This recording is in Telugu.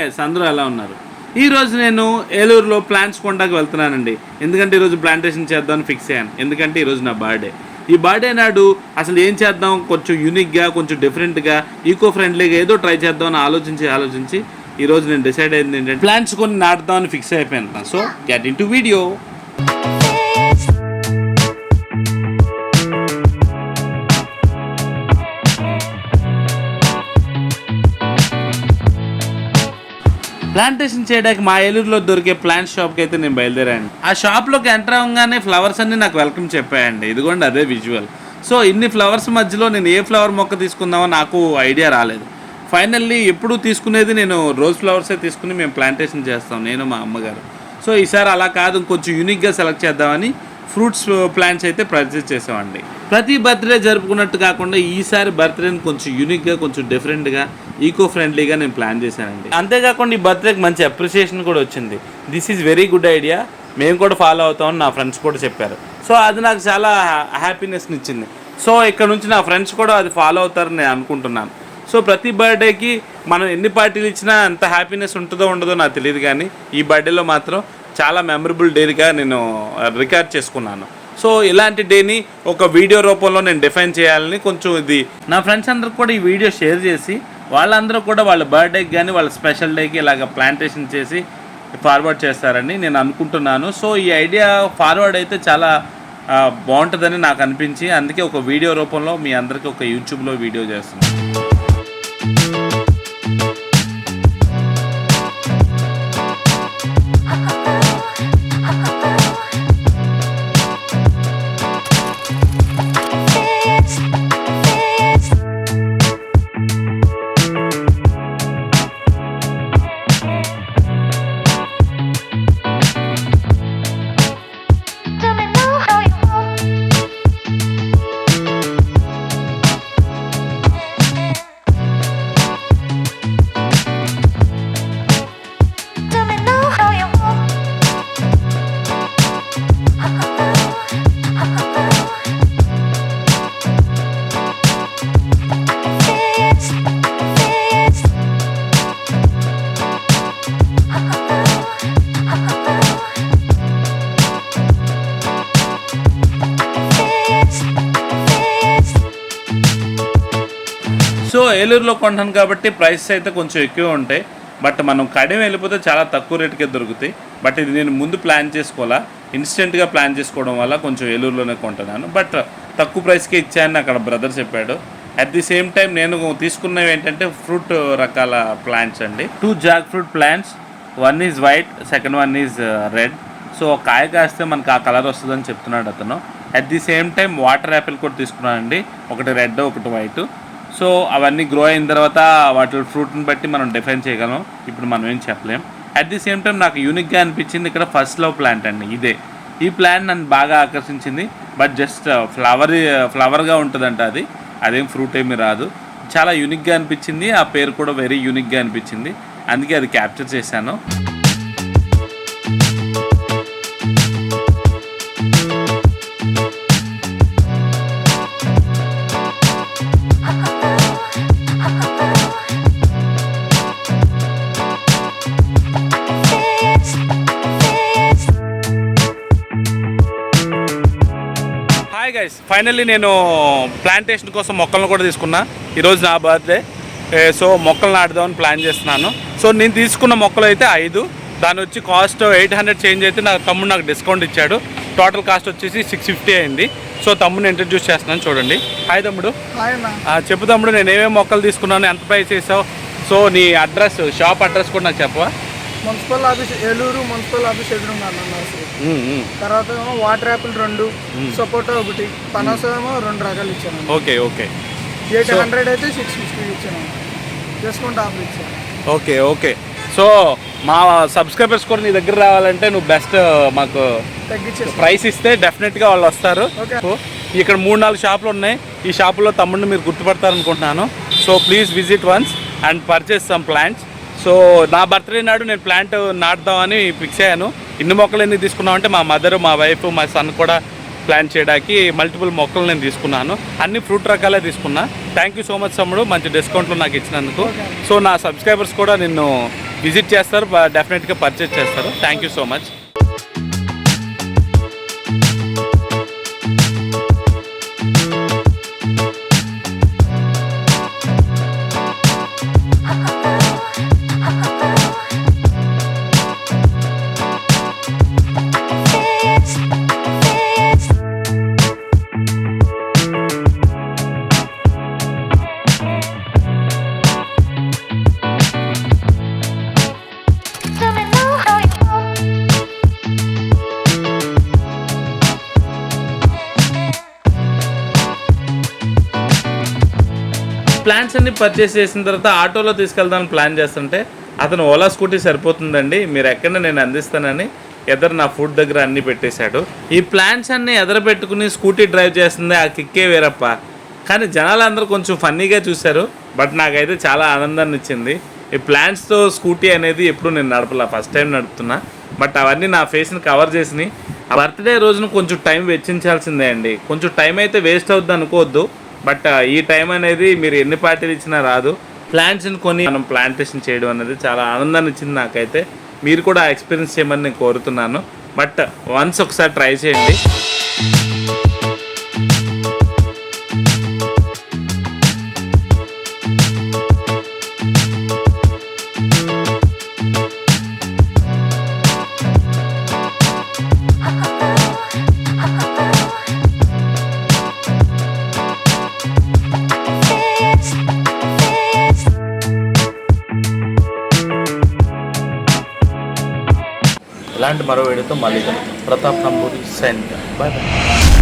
గైస్, అందరూ ఎలా ఉన్నారు? ఈరోజు నేను ఏలూరులో ప్లాంట్స్ కొండకు వెళ్తున్నానండి. ఎందుకంటే ఈరోజు ప్లాంటేషన్ చేద్దామని ఫిక్స్ అయ్యాను. ఎందుకంటే ఈరోజు నా బర్త్డే. ఈ బర్త్డే నాడు అసలు ఏం చేద్దాం, కొంచెం యూనిక్గా, కొంచెం డిఫరెంట్గా, ఈకో ఫ్రెండ్లీగా ఏదో ట్రై చేద్దామని ఆలోచించి ఈరోజు నేను డిసైడ్ అయింది ఏంటంటే ప్లాంట్స్ కొన్ని నాటుదామని ఫిక్స్ అయిపోయాను. So get in to video. Plantation చేయడానికి మా ఏలూరులో దొరికే ప్లాంట్ షాప్కి అయితే నేను బయలుదేరాను. ఆ షాప్లోకి ఎంటర్ అవ్వగానే ఫ్లవర్స్ అన్ని నాకు వెల్కమ్ చెప్పాయండి. ఇదిగోండి అదే విజువల్. సో ఇన్ని ఫ్లవర్స్ మధ్యలో నేను ఏ ఫ్లవర్ మొక్క తీసుకుందామో నాకు ఐడియా రాలేదు. ఫైనల్లీ ఎప్పుడు తీసుకునేది నేను రోజ్ ఫ్లవర్సే తీసుకుని మేము ప్లాంటేషన్ చేస్తాం, నేను మా అమ్మగారు. సో ఈసారి అలా కాదు, కొంచెం యూనిక్గా సెలెక్ట్ చేద్దామని ఫ్రూట్స్ ప్లాంట్స్ అయితే పర్చేస్ చేసామండి. ప్రతి బర్త్డే జరుపుకున్నట్టు కాకుండా ఈసారి బర్త్డేని కొంచెం యూనిక్గా, కొంచెం డిఫరెంట్గా, ఈకో ఫ్రెండ్లీగా నేను ప్లాన్ చేశానండి. అంతేకాకుండా ఈ బర్త్డేకి మంచి అప్రిసియేషన్ కూడా వచ్చింది. This is very good idea, మేము కూడా ఫాలో అవుతామని నా ఫ్రెండ్స్ కూడా చెప్పారు. సో అది నాకు చాలా హ్యాపీనెస్ని ఇచ్చింది. సో ఇక్కడ నుంచి నా ఫ్రెండ్స్ కూడా అది ఫాలో అవుతారని నేను అనుకుంటున్నాను. సో ప్రతి బర్త్డేకి మనం ఎన్ని పార్టీలు ఇచ్చినా ఎంత హ్యాపీనెస్ ఉంటుందో ఉండదో నాకు తెలియదు, కానీ ఈ బర్త్డేలో మాత్రం చాలా మెమరబుల్ డేగా నేను రికార్డ్ చేసుకున్నాను. సో ఇలాంటి డేని ఒక వీడియో రూపంలో నేను డిఫైన్ చేయాలని కొంచెం ఇది నా ఫ్రెండ్స్ అందరికి కూడా ఈ వీడియో షేర్ చేసి వాళ్ళందరూ కూడా వాళ్ళ బర్త్డేకి కానీ వాళ్ళ స్పెషల్ డేకి ఇలాగ ప్లాంటేషన్ చేసి ఫార్వర్డ్ చేస్తారని నేను అనుకుంటున్నాను. సో ఈ ఐడియా ఫార్వర్డ్ అయితే చాలా బాగుంటుందని నాకు అనిపించి అందుకే ఒక వీడియో రూపంలో మీ అందరికీ ఒక యూట్యూబ్లో వీడియో చేస్తున్నాను. సో ఏలూరులో కొంటాను కాబట్టి ప్రైస్ అయితే కొంచెం ఎక్కువ ఉంటాయి, బట్ మనం కడియం వెళ్ళిపోతే చాలా తక్కువ రేటుకే దొరుకుతాయి. బట్ ఇది నేను ముందు ప్లాన్ చేసుకోవాలా, ఇన్స్టెంట్గా ప్లాన్ చేసుకోవడం వల్ల కొంచెం ఏలూరులోనే కొంటున్నాను. బట్ తక్కువ ప్రైస్కే ఇచ్చాయని అక్కడ బ్రదర్ చెప్పాడు. అట్ ది సేమ్ టైం నేను తీసుకున్నవి ఏంటంటే ఫ్రూట్ రకాల ప్లాంట్స్ అండి. 2 Jack fruit plants, 1 is white, second 1 is red. So కాయ కాస్తే మనకు ఆ కలర్ వస్తుందని చెప్తున్నాడు అతను. At the same time water Apple కూడా తీసుకున్నానండి, ఒకటి రెడ్ ఒకటి వైట్. సో అవన్నీ గ్రో అయిన తర్వాత వాటి ఫ్రూట్ని బట్టి మనం డిఫైన్ చేయగలం, ఇప్పుడు మనం ఏం చెప్పలేం. అట్ ది సేమ్ టైం నాకు యూనిక్గా అనిపించింది ఇక్కడ ఫస్ట్ లవ్ ప్లాంట్ అండి. ఈ ప్లాంట్ నన్ను బాగా ఆకర్షించింది. బట్ జస్ట్ ఫ్లవర్గా ఉంటుందంట, అదేం ఫ్రూట్ ఏమీ రాదు. చాలా యూనిక్గా అనిపించింది, ఆ పేరు కూడా వెరీ యూనిక్గా అనిపించింది, అందుకే అది క్యాప్చర్ చేశాను. హాయ్ గైస్, ఫైనల్లీ నేను ప్లాంటేషన్ కోసం మొక్కలను కూడా తీసుకున్నా. ఈరోజు నా బర్త్డే, సో మొక్కలు నాటుదామని ప్లాన్ చేస్తున్నాను. సో నేను తీసుకున్న మొక్కలు అయితే 5, దాని వచ్చి కాస్ట్ 800 చేంజ్ అయితే నా తమ్ముడు నాకు డిస్కౌంట్ ఇచ్చాడు. టోటల్ కాస్ట్ వచ్చేసి 650 అయింది. సో తమ్ముడిని ఇంట్రడ్యూస్ చేస్తున్నాను, చూడండి. హాయ్ తమ్ముడు. చెప్పు తమ్ముడు, నేను ఏమేమి మొక్కలు తీసుకున్నాను, ఎంత ప్రైస్ చేసావు, సో నీ అడ్రస్, షాప్ అడ్రస్ కూడా నాకు చెప్పవా? Municipal office Eluru, municipal office ఎదురున్నాను. తర్వాత ఏమో వాటర్ యాపిల్ 2, సపోటా 1, పనస ఏమో 2 రకాలు ఇచ్చాను. ఓకే 800 అయితే 650 ఇచ్చాను, డిస్కౌంట్ ఆఫర్ ఇచ్చాను. ఓకే సో మా సబ్స్క్రైబర్స్ కూడా నీ దగ్గర రావాలంటే నువ్వు బెస్ట్ మాకు ప్రైస్ ఇస్తే డెఫినెట్గా వాళ్ళు వస్తారు. ఇక్కడ 3-4 షాపులు ఉన్నాయి. ఈ షాపులో తమ్ముడిని మీరు గుర్తుపడతారనుకుంటున్నాను. So please visit once and purchase some plants. So నా బర్త్డే నాడు నేను ప్లాంట్ నాటుదామని ఫిక్స్ అయ్యాను. ఇన్ని మొక్కలు ఎన్ని తీసుకున్నామంటే మా మదర్, మా వైఫ్, మా సన్ కూడా ప్లాన్ చేయడానికి మల్టిపుల్ మొక్కలు నేను తీసుకున్నాను. అన్ని ఫ్రూట్ రకాలే తీసుకున్నా. థ్యాంక్ యూ సో మచ్ తమ్ముడు, మంచి డిస్కౌంట్లు నాకు ఇచ్చినందుకు. సో నా సబ్స్క్రైబర్స్ కూడా నిన్ను విజిట్ చేస్తారు, డెఫినెట్గా పర్చేస్ చేస్తారు. Thank you so much. Plants అన్ని పర్చేస్ చేసిన తర్వాత ఆటోలో తీసుకెళ్దామని ప్లాన్ చేస్తుంటే అతను ఓలా స్కూటీ సరిపోతుందండి, మీరు ఎక్కడ నేను అందిస్తానని ఎదరు నా ఫుడ్ దగ్గర అన్ని పెట్టేశాడు. ఈ ప్లాంట్స్ అన్ని ఎదర పెట్టుకుని స్కూటీ డ్రైవ్ చేస్తుంది, ఆ కిక్కే వేరప్ప. కానీ జనాలు అందరూ కొంచెం ఫన్నీగా చూశారు, బట్ నాకైతే చాలా ఆనందాన్ని ఇచ్చింది. ఈ ప్లాంట్స్తో స్కూటీ అనేది ఎప్పుడు నేను నడపలా, ఫస్ట్ టైం నడుపుతున్నా. బట్ అవన్నీ నా ఫేస్ని కవర్ చేసినాయి. బర్త్డే రోజున కొంచెం టైం వెచ్చించాల్సిందే అండి. కొంచెం టైం అయితే వేస్ట్ అవుద్ది అనుకోవద్దు, బట్ ఈ టైం అనేది మీరు ఎన్ని పార్టీలు ఇచ్చినా రాదు. ప్లాంట్స్ని కొని మనం ప్లాంటేషన్ చేయడం అనేది చాలా ఆనందాన్ని ఇచ్చింది నాకైతే. మీరు కూడా ఎక్స్పీరియన్స్ చేయమని నేను కోరుతున్నాను. బట్ వన్స్ ఒకసారి ట్రై చేయండి. ఇలాంటి మరో వీడియోతో మళ్ళీ Pratap Namburi sign. Bye bye.